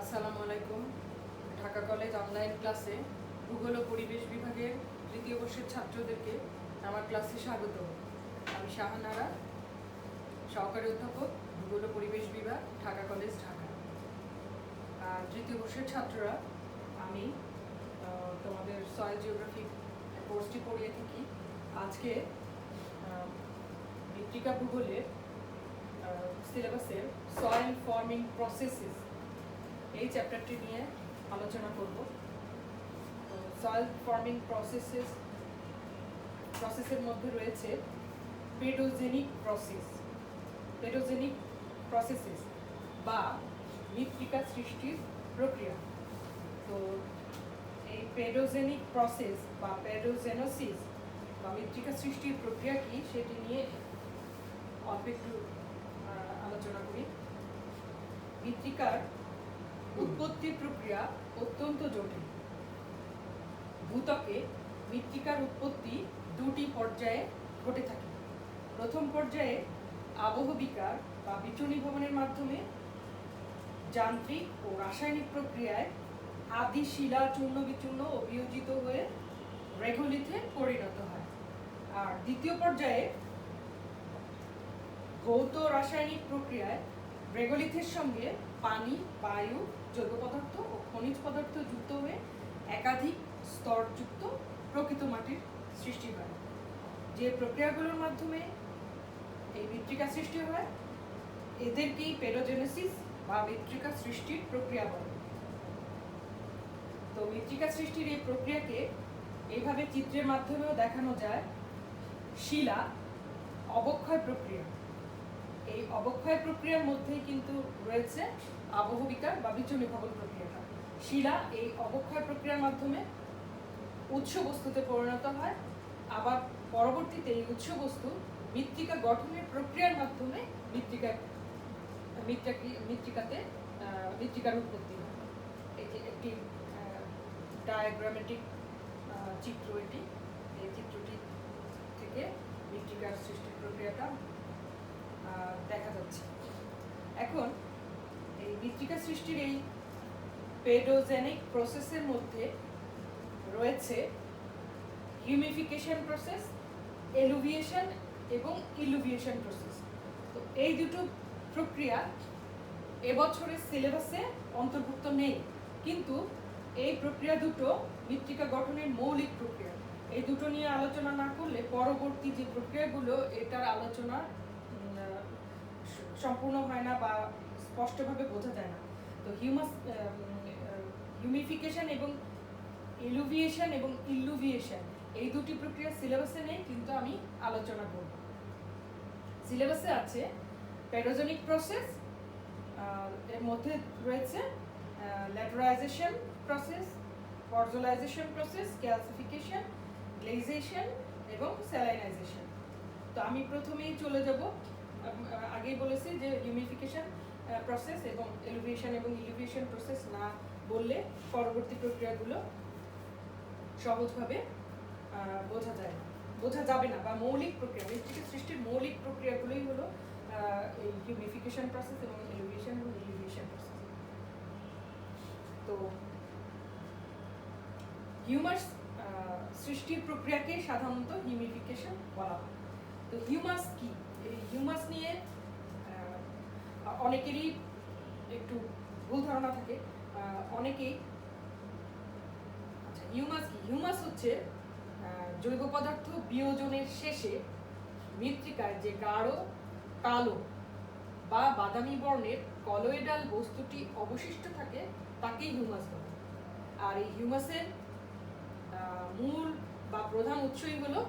আসসালামু আলাইকুম। Dhaka college online ক্লাসে ভূগোল ও পরিবেশ বিভাগের তৃতীয় বর্ষের ছাত্রদেরকে আমার ক্লাসে স্বাগত। আমি শাহানারা, সহকারী অধ্যাপক, ভূগোল ও পরিবেশ বিভাগ, ঢাকা কলেজ, ঢাকা। আর তৃতীয় বর্ষের ছাত্ররা, আমি তোমাদের সয়েল জিওগ্রাফি কোর্সটি পড়িয়ে থাকি। আজকে মৃত্তিকা ভূগোলের সিলেবাসের সয়েল ফর্মিং প্রসেসেস এই চ্যাপ্টারটি নিয়ে আলোচনা করব। তো সয়েল ফর্মিং প্রসেসের মধ্যে রয়েছে পেডোজেনিক প্রসেসেস বা মৃত্তিকা সৃষ্টির প্রক্রিয়া। তো এই পেডোজেনিক প্রসেস বা পেডোজেনোসিস বা মৃত্তিকা সৃষ্টির প্রক্রিয়া কি সেটি নিয়ে অল্প একটু আলোচনা করি। মৃত্তিকার উৎপত্তি প্রক্রিয়া অত্যন্ত জটিল। ভূত্বকে মৃত্তিকার উৎপত্তি দুটি পর্যায়ে ঘটে থাকে। প্রথম পর্যায়ে আবহবিকার বা বিচূর্ণীভবনের মাধ্যমে যান্ত্রিক ও রাসায়নিক প্রক্রিয়ায় আদি শিলা চূর্ণ বিচূর্ণ ও বিয়োজিত হয়ে রেগোলিথে পরিণত হয়। আর দ্বিতীয় পর্যায়ে ভৌত রাসায়নিক প্রক্রিয়ায় রেগোলিথের সঙ্গে পানি, বায়ু, জৈব পদার্থ ও খনিজ পদার্থ যুক্ত হয়ে একাধিক স্তরযুক্ত প্রকৃত মাটির সৃষ্টি হয়। যে প্রক্রিয়াগুলোর মাধ্যমে এই মৃত্তিকা সৃষ্টি হয় এদেরকেই পেডোজেনেসিস বা মৃত্তিকা সৃষ্টির প্রক্রিয়া বলে। তো মৃত্তিকা সৃষ্টির এই প্রক্রিয়াকে এইভাবে চিত্রের মাধ্যমেও দেখানো যায়। শিলা অবক্ষয় প্রক্রিয়া, এই অবক্ষয় প্রক্রিয়ার মধ্যেই কিন্তু রয়েছে আবহবিকার বা বিচূর্ণীভবন প্রক্রিয়াটা। শিলা এই অবক্ষয় প্রক্রিয়ার মাধ্যমে উৎস বস্তুতে পরিণত হয়, আবার পরবর্তীতে এই উৎস বস্তু মৃত্তিকা গঠনের প্রক্রিয়ার মাধ্যমে মৃত্তিকার উৎপত্তি হয়। এটি একটি ডায়াগ্রামেটিক চিত্র। এই চিত্রটি থেকে মৃত্তিকার সৃষ্টির প্রক্রিয়াটা দেখা যাচ্ছে। এখন এই মৃত্তিকা সৃষ্টির এই পেডোজেনিক প্রসেসের মধ্যে রয়েছে হিউমিফিকেশন প্রসেস, এলুভিয়েশন এবং ইলুভিয়েশন প্রসেস। তো এই দুটো প্রক্রিয়া এবছরের সিলেবাসে অন্তর্ভুক্ত নেই, কিন্তু এই প্রক্রিয়া দুটো মৃত্তিকা গঠনের মৌলিক প্রক্রিয়া। এই দুটো নিয়ে আলোচনা না করলে পরবর্তী যে প্রক্রিয়াগুলো এটার আলোচনা সম্পূর্ণ হয় না বা স্পষ্টভাবে বোঝা যায় না। তো হিউমিফিকেশন এবং এলুভিয়েশন এবং ইলুভিয়েশন এই দুটি প্রক্রিয়া সিলেবাসে নেই, কিন্তু আমি আলোচনা করব। সিলেবাসে আছে পেডোজেনিক প্রসেস, এর মধ্যে রয়েছে ল্যাটেরাইজেশন প্রসেস, পর্জোলাইজেশন প্রসেস, ক্যালসিফিকেশন, গ্লেজেশন এবং স্যালাইনাইজেশন। তো আমি প্রথমেই চলে যাব, আগেই বলেছি যে হিউমিফিকেশন প্রসেস এবং এলুভিয়েশন এবং ইলুভিয়েশন প্রসেস না বললে পরবর্তী প্রক্রিয়াগুলো সহজভাবে বোঝা যাবে না, বা মৌলিক প্রক্রিয়া, মৃত্তিকা সৃষ্টির মৌলিক প্রক্রিয়াগুলোই হলো এই হিউমিফিকেশন প্রসেস এবং এলুভিয়েশন এবং ইলুভিয়েশন প্রসেস। তো হিউমাস সৃষ্টির প্রক্রিয়াকে সাধারণত হিউমিফিকেশন বলা হয়। তো হিউমাস কি? এই হিউমাস নিয়ে অনেকেরই একটু ভুল ধারণা থাকে। অনেকেই হিউমাস কি? হিউমাস হচ্ছে জৈব পদার্থ বিয়োজনের শেষে মৃত্তিকায় যে গাঢ় কালো বা বাদামি বর্ণের কলয়েডাল বস্তুটি অবশিষ্ট থাকে তাকেই হিউমাস বলে। আর এই হিউমাসের মূল বা প্রধান উৎসই হলো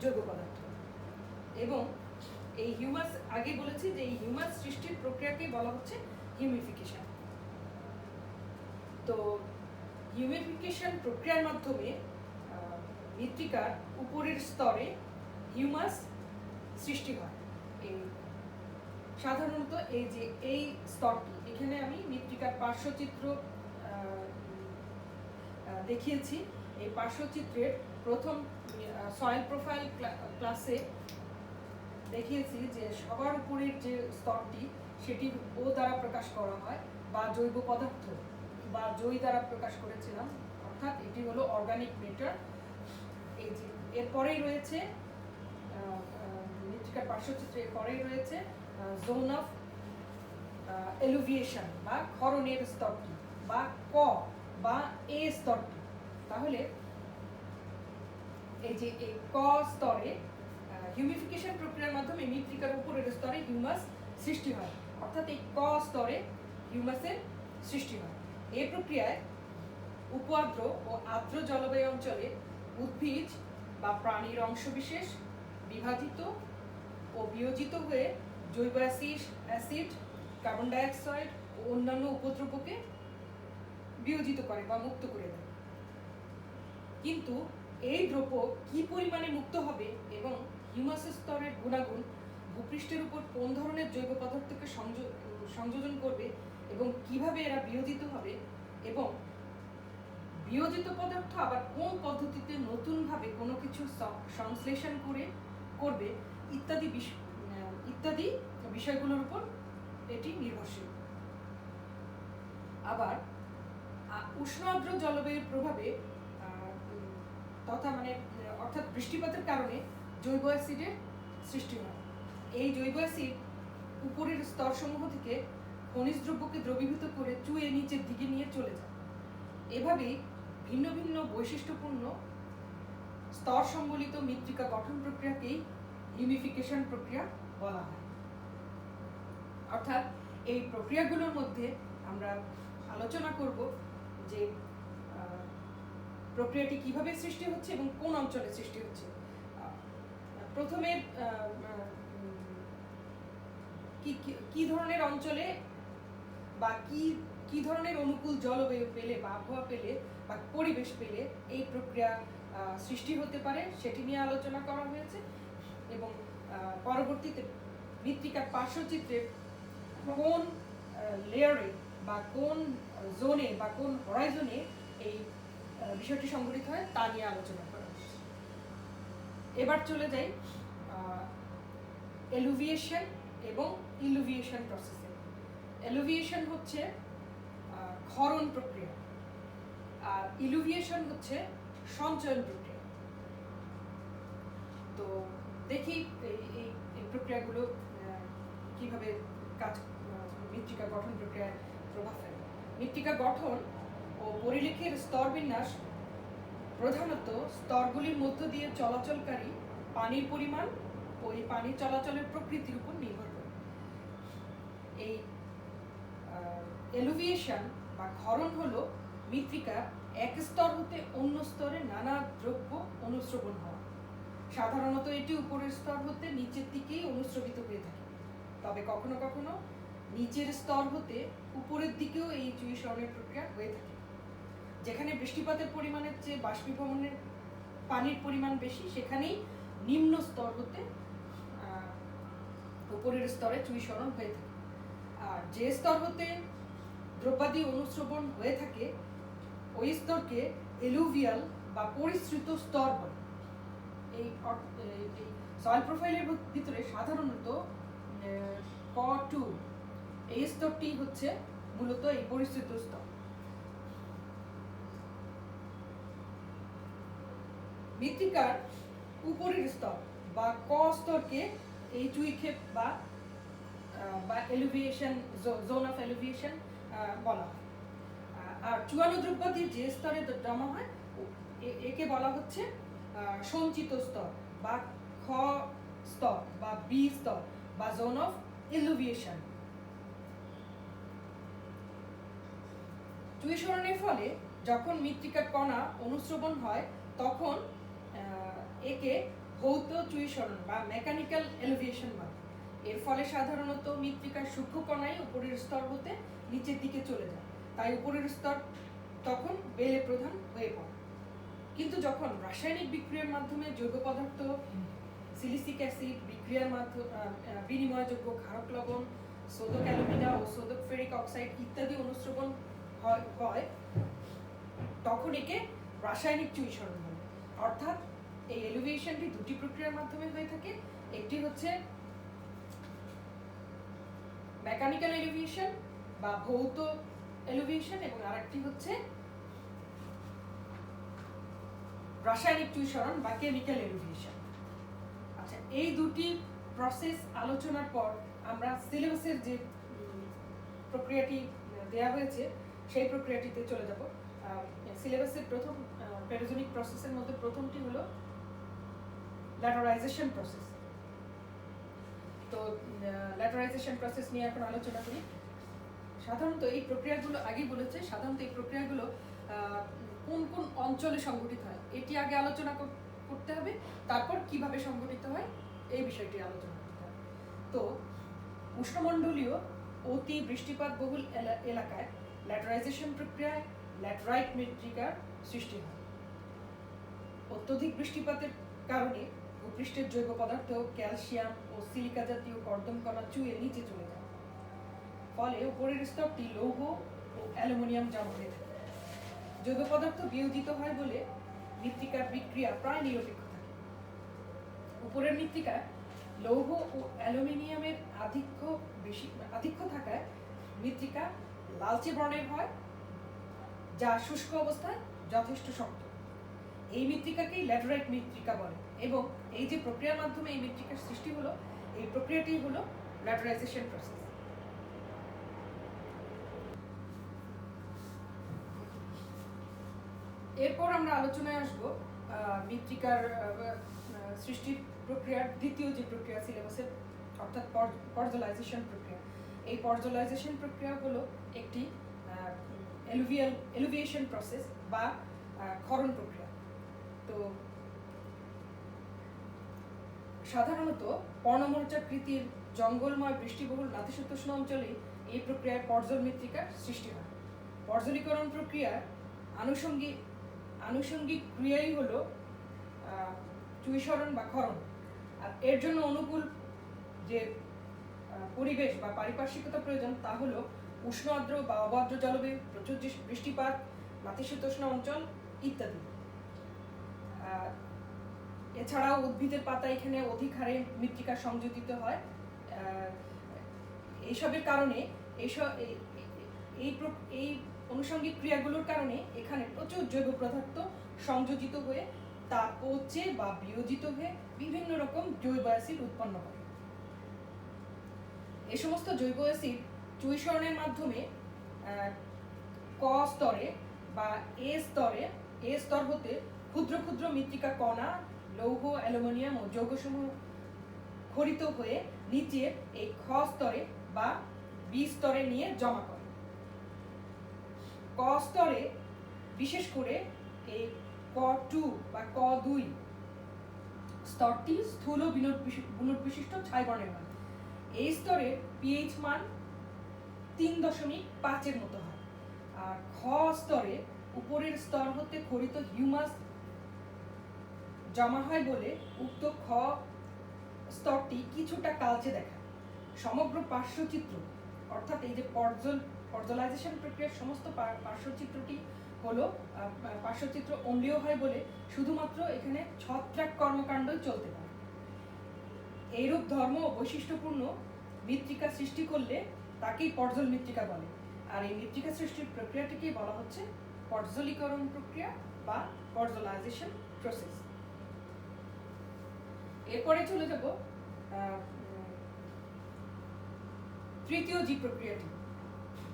জৈব পদার্থ। এবং এই হিউমাস, আগে বলেছি যে এই হিউমাস সৃষ্টির প্রক্রিয়াকেই বলা হচ্ছে হিউমিফিকেশন। তো হিউমিফিকেশন প্রক্রিয়ার মাধ্যমে মৃত্তিকার উপরের স্তরে হিউমাস সৃষ্টি হয়। এই সাধারণত এই স্তরটি, এখানে আমি মৃত্তিকার পার্শ্বচিত্র দেখিয়েছি। এই পার্শ্বচিত্রের প্রথম সয়েল প্রোফাইল ক্লাসে দেখিয়েছি যে সবার উপরের যে স্তরটি সেটি ও দ্বারা প্রকাশ করা হয়, বা জৈব পদার্থ বা জৈ দ্বারা প্রকাশ করেছিলাম, অর্থাৎ এটি হলো অর্গানিক ম্যাটার। এই যে এরপরেই রয়েছে মৃত্তিকার পার্শ্বচিত্রে, এরপরেই রয়েছে জোন অফ এলুভিয়েশন বা ক্ষরণের স্তরটি, বা ক বা এ স্তরটি। তাহলে এই যে এই ক স্তরে হিউমিফিকেশন প্রক্রিয়ার মাধ্যমে মৃত্তিকার উপরের স্তরে হিউমাস সৃষ্টি হয়, অর্থাৎ এই ক স্তরে হিউমাসের সৃষ্টি হয়। এই প্রক্রিয়ায় উপআর্দ্র ও আর্দ্র জলবায়ু অঞ্চলে উদ্ভিজ বা প্রাণীর অংশবিশেষ বিভাজিত ও বিয়োজিত হয়ে জৈব অ্যাসিড, কার্বন ডাইঅক্সাইড ও অন্যান্য উপদ্রবকে বিয়োজিত করে বা মুক্ত করে দেয়। কিন্তু এই দ্রব্য কি পরিমাণে মুক্ত হবে এবং হিউমাস স্তরের গুণাগুণ ভূপৃষ্ঠের উপর কোন ধরনের জৈব পদার্থকে সংযোজন করবে এবং কিভাবে এরা বিয়োজিত হবে, এবং বিয়োজিত পদার্থ আবার কোন পদ্ধতিতে নতুনভাবে কোনো কিছু সংশ্লেষণ করবে ইত্যাদি বিষয়গুলোর উপর এটি নির্ভরশীল। আবার উষ্ণ আর্দ্র জলবায়ুর প্রভাবে তথা অর্থাৎ বৃষ্টিপাতের কারণে জৈব অ্যাসিডের সৃষ্টি হয়। এই জৈব অ্যাসিড উপরের স্তরসমূহ থেকে খনিজ দ্রব্যকে দ্রবীভূত করে চুয়ে নিচের দিকে নিয়ে চলে যায়। এভাবেই ভিন্ন ভিন্ন বৈশিষ্ট্যপূর্ণ স্তর সম্বলিত মৃত্তিকা গঠন প্রক্রিয়াকেই হিউমিফিকেশন প্রক্রিয়া বলা হয়। অর্থাৎ এই প্রক্রিয়াগুলোর মধ্যে আমরা আলোচনা করব যে প্রক্রিয়াটি কিভাবে সৃষ্টি হচ্ছে এবং কোন অঞ্চলে সৃষ্টি হচ্ছে। প্রথমে কি ধরনের অঞ্চলে বা কি ধরনের অনুকূল জলবায়ু পেলে বা আবহাওয়া পেলে বা পরিবেশ পেলে এই প্রক্রিয়া সৃষ্টি হতে পারে সেটি নিয়ে আলোচনা করা হয়েছে, এবং পরবর্তীতে মৃত্তিকার পার্শ্বচিত্রে কোন লেয়ারে বা কোন জোনে বা কোন হরাইজনে এই বিষয়টি সংঘটিত হয় তা নিয়ে আলোচনা করা হয়েছে। এবার চলে যাই এলুভিয়েশন এবং ইলুভিয়েশন প্রসেসে। এলুভিয়েশন হচ্ছে ক্ষরণ প্রক্রিয়া, আর ইলুভিয়েশন হচ্ছে সঞ্চয়ন প্রক্রিয়া। তো দেখি এই প্রক্রিয়াগুলো কিভাবে মৃত্তিকা গঠন প্রক্রিয়ায় প্রভাব ফেলে। মৃত্তিকা গঠন ও পরিলেখের স্তর বিন্যাস প্রধানত স্তরগুলির মধ্য দিয়ে চলাচলকারী পানির পরিমাণ ও এই পানি চলাচলের প্রকৃতির উপর নির্ভর করে। এই এলুভিয়েশন বা ক্ষরণ হলো মৃত্তিকা এক স্তর হতে অন্য স্তরে নানা দ্রব্য অনুস্রবণ হওয়া। সাধারণত এটি উপরের স্তর হতে নিচের দিকেই অনুস্রবিত হয়ে থাকে, তবে কখনো কখনো নিচের স্তর হতে উপরের দিকেও এই চূয়ীকরণের প্রক্রিয়া হয়ে থাকে। যেখানে বৃষ্টিপাতের পরিমাণের চেয়ে বাষ্পীভবনের পানির পরিমাণ বেশি, সেখানেই নিম্ন স্তর হতে উপরের স্তরে চূয়ীকরণ হয়ে থাকে। আর যে স্তর হতে দ্রব্যাদি অনুস্রবণ হয়ে থাকে ওই স্তরকে এলুভিয়াল বা পরিশ্রিত স্তর বলে। এই সয়েল প্রোফাইলের ভিতরে সাধারণত ক2 এই স্তরটি হচ্ছে মূলত এই পরিশ্রিত স্তর। মৃত্তিকার উপরের স্তর বা ক স্তরকে এই চুইক্ষেপ বা এলুভিয়েশন জোন অফ এলুভিয়েশন বলা হয়। আর চুয়ানো দ্রব্যাদি যে স্তরে জমা হয় একে বলা হচ্ছে সঞ্চিত স্তর বা খ স্তর বা বি স্তর বা জোন অফ এলুভিয়েশন। চূয়ীকরণের ফলে যখন মৃত্তিকার কণা অনুস্রবণ হয় তখন একে ভৌত চূয়ীকরণ বা মেকানিক্যাল এলিভিয়েশন বলে। এর ফলে সাধারণত মৃত্তিকার সূক্ষ্ম কণাই উপরের স্তর হতে নিচের দিকে চলে যায়, তাই উপরের স্তর তখন বেলে প্রধান হয়ে পড়ে। কিন্তু যখন রাসায়নিক বিক্রিয়ার মাধ্যমে জৈব পদার্থ সিলিসিক অ্যাসিড বিক্রিয়ার মাধ্যমে বিনিময়যোগ্য ক্ষারক লবণ, সোডিক অ্যালুমিনা ও সোডিক ফেরিক অক্সাইড ইত্যাদি অনুস্রবণ হয় তখন একে রাসায়নিক চূয়ীকরণ বলে। অর্থাৎ এই এলিভিয়েশনটি দুটি প্রক্রিয়ার মাধ্যমে হয়ে থাকে। একটি হচ্ছে মেকানিক্যাল এলিভিয়েশন বা ভৌত এলুভিয়েশন এবং আরেকটি হচ্ছে রাসায়নিক চুইশরণ বা কেমিক্যাল এলুভিয়েশন। আচ্ছা, এই দুটি প্রসেস আলোচনার পর আমরা সিলেবাসের যে প্রক্রিয়াটি দেয়া হয়েছে সেই প্রক্রিয়াটিতে চলে যাব। সিলেবাসের প্রথম পেরোজেনিক প্রসেসের মধ্যে প্রথমটি হলো ল্যাটারাইজেশন প্রসেস। তো ল্যাটারাইজেশন প্রসেস নিয়ে এখন আলোচনা করি। সাধারণত এই প্রক্রিয়াগুলো আগেই বলেছে, সাধারণত এই প্রক্রিয়াগুলো কোন কোন অঞ্চলে সংঘটিত হয় এটি আগে আলোচনা করতে হবে, তারপর কিভাবে সংঘটিত হয় এই বিষয়টি আলোচনা করতে হবে। তো উষ্ণমণ্ডলীয় অতি বৃষ্টিপাত বহুল এলাকায় ল্যাটারাইজেশন প্রক্রিয়ায় ল্যাটেরাইট মৃত্তিকার সৃষ্টি হয়। অত্যধিক বৃষ্টিপাতের কারণে ভূপৃষ্ঠের জৈব পদার্থ ক্যালসিয়াম ও সিলিকা জাতীয় কর্দম কণা চুয়ে নিচে চলে যায়, ফলে উপরের স্তরটি লৌহ ও অ্যালুমিনিয়াম জমা হয়ে থাকে। জৈব পদার্থ বিয়োজিত হয় বলে মৃত্তিকার বিক্রিয়া প্রায় নিরপেক্ষ থাকে। উপরের মৃত্তিকায় লৌহ ও অ্যালুমিনিয়ামের আধিক্য থাকায় মৃত্তিকা লালচে বর্ণের হয়, যা শুষ্ক অবস্থায় যথেষ্ট শক্ত। এই মৃত্তিকাকেই ল্যাটেরাইট মৃত্তিকা বলে এবং এই যে প্রক্রিয়ার মাধ্যমে এই মৃত্তিকার সৃষ্টি হলো, এই প্রক্রিয়াটি হলো ল্যাটারাইজেশন প্রসেস। এরপর আমরা আলোচনায় আসব মৃত্তিকার সৃষ্টির প্রক্রিয়ার দ্বিতীয় যে প্রক্রিয়া সিলেবাসের, অর্থাৎ পর্জলাইজেশন প্রক্রিয়া। এই পর্জলাইজেশন প্রক্রিয়া হলো একটি এলুভিয়েশন প্রসেস বা ক্ষরণ প্রক্রিয়া। তো সাধারণত পর্ণমোর্চাকৃতির জঙ্গলময় বৃষ্টিবহুল নাতিশীতোষ্ণ অঞ্চলে এই প্রক্রিয়ায় পর্জল মৃত্তিকার সৃষ্টি হয়। পর্জলীকরণ প্রক্রিয়ার আনুষঙ্গিক ক্রিয়াই হলো চুইশরণ বা ক্ষরণ। আর এর জন্য অনুকূল যে পরিবেশ বা পারিপার্শ্বিকতা প্রয়োজন তা হলো উষ্ণ আর্দ্র বা অবার্দ্র জলবায়ু, প্রচুর বৃষ্টিপাত, নাতিশীতোষ্ণ অঞ্চল ইত্যাদি। এছাড়াও উদ্ভিদের পাতা এখানে অধিক হারে মৃত্তিকা সংযোজিত হয়। এইসবের কারণে এই আনুষঙ্গিক ক্রিয়াগুলোর কারণে এখানে প্রচুর জৈব পদার্থ সংযোজিত হয়ে তা পচে বা বিয়োজিত হয়ে বিভিন্ন রকম জৈব অ্যাসিড উৎপন্ন করে। এই সমস্ত জৈব অ্যাসিড চুইশরণের মাধ্যমে ক স্তরে বা এ স্তর হতে ক্ষুদ্র ক্ষুদ্র মৃত্তিকা কণা, লৌহ, অ্যালুমিনিয়াম ও যৌগসমূহ খরিত হয়ে নিচে এই খ স্তরে বা বি স্তরে নিয়ে জমা করে। ক স্তরে বিশেষ করে এই ক2 বা ক2 স্তরটি স্থূল বুনট বিশিষ্ট ছাই বর্ণের হয়। এই স্তরে পিএইচ মান 3.5 এর মতো হয়। আর খ স্তরে উপরের স্তর হতে খরিত হিউমাস জমা হয় বলে উক্ত খ স্তরটি কিছুটা কালচে দেখায়। সমগ্র পার্শ্বচিত্র, অর্থাৎ এই যে পর্জলাইজেশন প্রক্রিয়ার সমস্ত পার্শ্বচিত্রটি হলো পার্শ্বচিত্র অম্লীয় হয় বলে শুধুমাত্র এখানে ছত্রাক কর্মকাণ্ডই চলতে পারে। এইরূপ ধর্ম বৈশিষ্ট্যপূর্ণ মৃত্তিকা সৃষ্টি করলে তাকেই পর্জল মৃত্তিকা বলে। আর এই মৃত্তিকা সৃষ্টির প্রক্রিয়াটিকেই বলা হচ্ছে পর্জলীকরণ প্রক্রিয়া বা পর্জলাইজেশন প্রসেস। এরপরে চলে যাব তৃতীয় যে প্রক্রিয়াটি,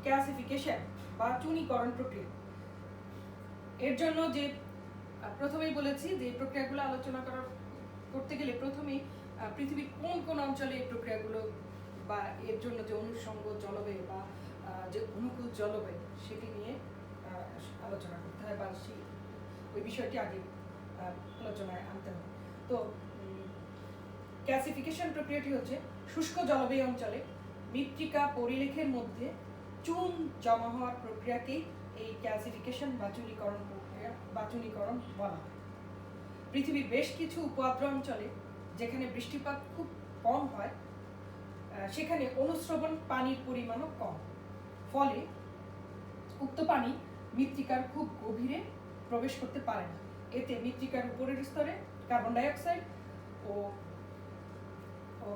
ক্লাসিফিকেশন বা চুনিকরণ প্রক্রিয়া। এর জন্য যে প্রথমেই বলেছি যে এই প্রক্রিয়াগুলো আলোচনা করতে গেলে প্রথমেই পৃথিবীর কোন কোন অঞ্চলে এই প্রক্রিয়াগুলো বা এর জন্য যে অনুষঙ্গ জলবায়ু বা যে অনুকূল জলবায়ু সেটি নিয়ে আলোচনা করতে হয় বা ওই বিষয়টি আগে আলোচনায় আনতে হবে। তো ক্লাসিফিকেশন প্রক্রিয়াটি হচ্ছে শুষ্ক জলবায়ু অঞ্চলে মৃত্তিকা পরিলেখের মধ্যে চুন জমা হওয়ার প্রক্রিয়াকেই এই ক্লাসিফিকেশন বা চুনিকরণ প্রক্রিয়া বা চুনিকরণ বলা হয়। পৃথিবীর বেশ কিছু উপাদ্র অঞ্চলে যেখানে বৃষ্টিপাত খুব কম হয় সেখানে অনুস্রবণ পানির পরিমাণও কম, ফলে উক্ত পানি মৃত্তিকার খুব গভীরে প্রবেশ করতে পারে না। এতে মৃত্তিকার উপরের স্তরে কার্বন ডাই অক্সাইড ও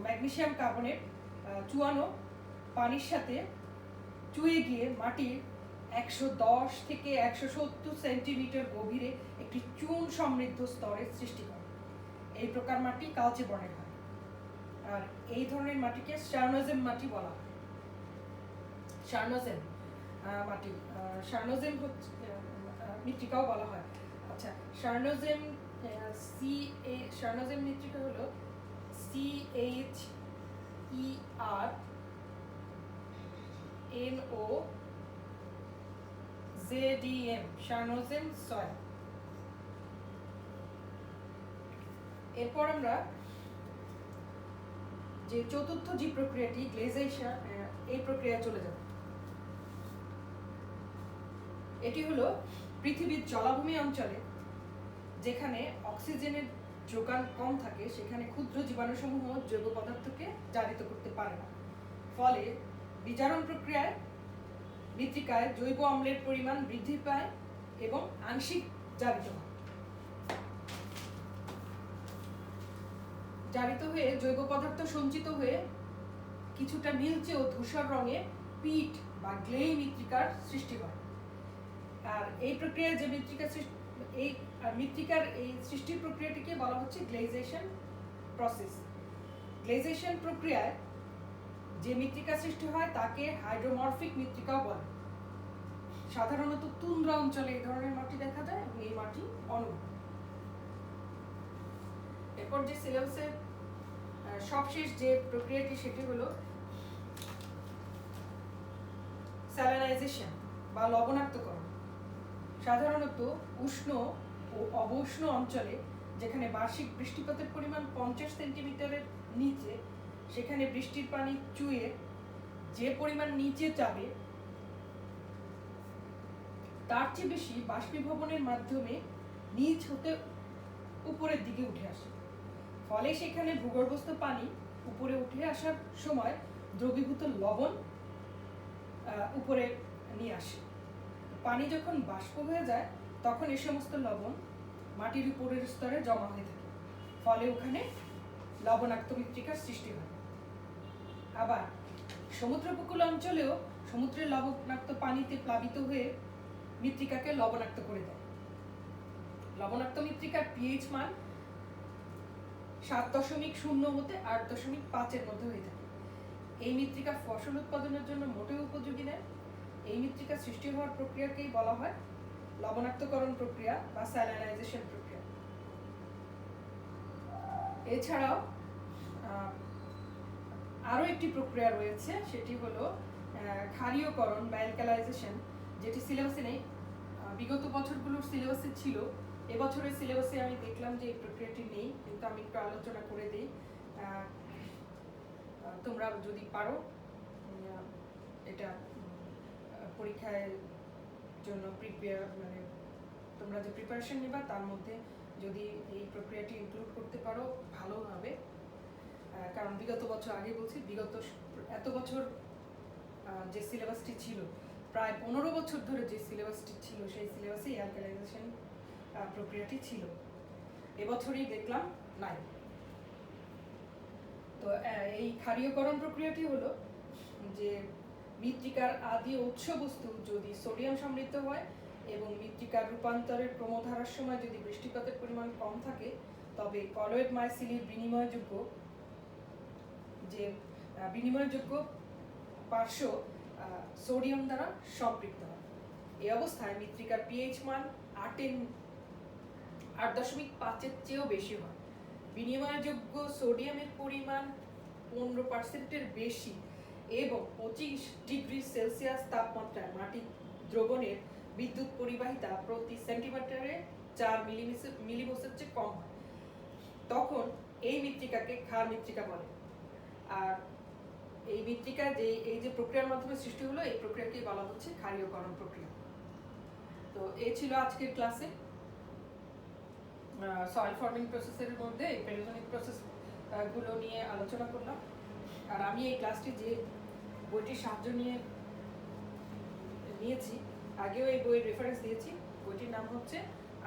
ম্যাগনেসিয়াম কার্বনেট চুয়ানো পানির সাথে চুয়ে গিয়ে মাটির 110 থেকে 170 সেন্টিমিটার গভীরে একটি চুন সমৃদ্ধ স্তরের সৃষ্টি করে। এই প্রকার মাটি কালচে বর্ণের হয়। আর এই ধরনের মাটিকে শার্নোজেম মাটি বলা হয়। শার্নোজেম মাটি, শার্নোজেম হচ্ছে মৃত্তিকাও বলা হয়। আচ্ছা, শার্নোজেম শার্নোজেম মৃত্তিকা হলো CHERNOZEM, শার্নোজেম সয়েল। এরপর আমরা যে চতুর্থ যে প্রক্রিয়াটি গ্লেজেশন, এই প্রক্রিয়ায় চলে যাব। এটি হলো পৃথিবীর জলাভূমি অঞ্চলে যেখানে অক্সিজেনের যোগান কম থাকে সেখানে ক্ষুদ্র জীবাণুসমূহ জৈব পদার্থকে জারিত করতে পারে না। ফলে বিজারণ প্রক্রিয়ায় মৃত্তিকায় জৈব অম্লের পরিমাণ বৃদ্ধি পায় এবং আংশিক জারিত হয়। জারিত হয়ে জৈব পদার্থ সঞ্চিত হয়ে কিছুটা নীলচে ও ধূসর রঙে পিট বা গ্লেই মৃত্তিকার সৃষ্টি হয়। আর এই প্রক্রিয়ায় যে মৃত্তিকার এই সৃষ্টির প্রক্রিয়াটিকে বলা হচ্ছে গ্লেজেশন প্রসেস। গ্লেজেশন প্রক্রিয়ায় যে মৃত্তিকা সৃষ্টি হয় তাকে হাইড্রোমরফিক মৃত্তিকাও বলে। সাধারণত তুন্দ্রা অঞ্চলে এই ধরনের মাটি দেখা যায় এবং এই মাটি অনুর্বর। এরপর যে সিলেবাসের সবশেষ যে প্রক্রিয়াটি সেটি হলো স্যালিনাইজেশন বা লবণাক্তকরণ। সাধারণত উষ্ণ ও অবউষ্ণ অঞ্চলে যেখানে বার্ষিক বৃষ্টিপাতের পরিমাণ 50 সেন্টিমিটারের নিচে, সেখানে বৃষ্টির পানি চুয়ে যে পরিমাণ নিচে যাবে তার চেয়ে বেশি বাষ্পীভবনের মাধ্যমে নিচ হতে উপরের দিকে উঠে আসে। ফলে সেখানে ভূগর্ভস্থ পানি উপরে উঠে আসার সময় দ্রবীভূত লবণ উপরে নিয়ে আসে। পানি যখন বাষ্প হয়ে যায় তখন এই সমস্ত লবণ মাটির উপরের স্তরে জমা হয়ে থাকে, ফলে ওখানে লবণাক্ত মৃত্তিকার সৃষ্টি হয়। আবার সমুদ্র উপকূল অঞ্চলেও সমুদ্রের লবণাক্ত পানিতে প্লাবিত হয়ে মৃত্তিকাকে লবণাক্ত করে দেয়। লবণাক্ত মৃত্তিকার পিএইচ মান 7.0 হতে 8.5 মধ্যে হয়ে থাকে। এই মৃত্তিকা ফসল উৎপাদনের জন্য মোটেও উপযোগী নয়। এই মৃত্তিকা সৃষ্টি হওয়ার প্রক্রিয়াকেই বলা হয় লবণাক্তকরণ প্রক্রিয়া বা স্যালিনাইজেশন প্রক্রিয়া। এছাড়াও আরো একটি প্রক্রিয়া রয়েছে, সেটি হলো ক্ষারীয়করণ বা অ্যালকালাইজেশন, যেটি সিলেবাসে নেই। বিগত বছরগুলোর সিলেবাসে ছিল, এবছরের সিলেবাসে আমি দেখলাম যে এই প্রক্রিয়াটি নেই, কিন্তু আমি একটু আলোচনা করে দিই। তোমরা যদি পারো এটা পরীক্ষার জন্য মানে তোমরা যে প্রিপারেশন নেবা তার মধ্যে যদি এই প্রক্রিয়াটি ইনক্লুড করতে পারো ভালো হবে। কারণ বিগত বছর, আগে বলছি, বিগত এত বছর যে সিলেবাসটি ছিল, প্রায় 15 বছর ধরে যে সিলেবাসটি ছিল সেই সিলেবাসে অ্যালকালাইজেশন প্রক্রিয়াটি ছিল। এবছরই দেখলাম নাই। তো এই ক্ষারীয়করণ প্রক্রিয়াটি হলো যে মৃত্তিকার আদি উৎস বস্তু যদি সোডিয়াম সমৃদ্ধ হয় এবং মৃত্তিকার রূপান্তরের ক্রমধারার সময় যদি বৃষ্টিপাতের পরিমাণ কম থাকে, তবে কলয়েড মাইসিলির বিনিময়যোগ্য পার্শ্ব সোডিয়াম দ্বারা সম্পৃক্ত হয়। এই অবস্থায় মৃত্তিকার পিএইচ মান 8.5-এর চেয়েও বেশি হয়। বিনিময়যোগ্য সোডিয়ামের পরিমাণ 15%-এর বেশি এবং 25 ডিগ্রি সেলসিয়াস তাপমাত্রায় মাটি দ্রবণের বিদ্যুৎ পরিবাহিতা প্রতি সেন্টিমিটারে 4 মিলিমোসের চেয়ে কম হয়, তখন এই মৃত্তিকাকে ক্ষার মৃত্তিকা বলে। আর এই মৃত্তিকা এই যে প্রক্রিয়ার মাধ্যমে সৃষ্টি হলো, এই প্রক্রিয়াকে বলা হচ্ছে ক্ষারীয়করণ প্রক্রিয়া। তো এই ছিল আজকের ক্লাসে সয়েল ফর্মিং প্রসেসের মধ্যে পেরিজোনিক প্রসেস গুলো নিয়ে আলোচনা করলাম। আর আমি এই ক্লাসটি যে বইটির সাহায্য নিয়েছি, আগেও এই বইয়ের রেফারেন্স দিয়েছি। বইটির নাম হচ্ছে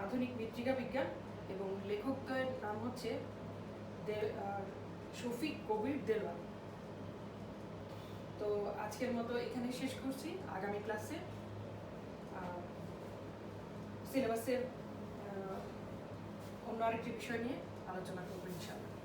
আধুনিক মৃত্তিকা বিজ্ঞান এবং লেখকের নাম হচ্ছে শফিক কবির দেলওয়ার। তো আজকের মতো এখানে শেষ করছি। আগামী ক্লাসে সিলেবাসের অন্য আরেকটি বিষয় নিয়ে আলোচনা করবো ইনশাআল্লাহ।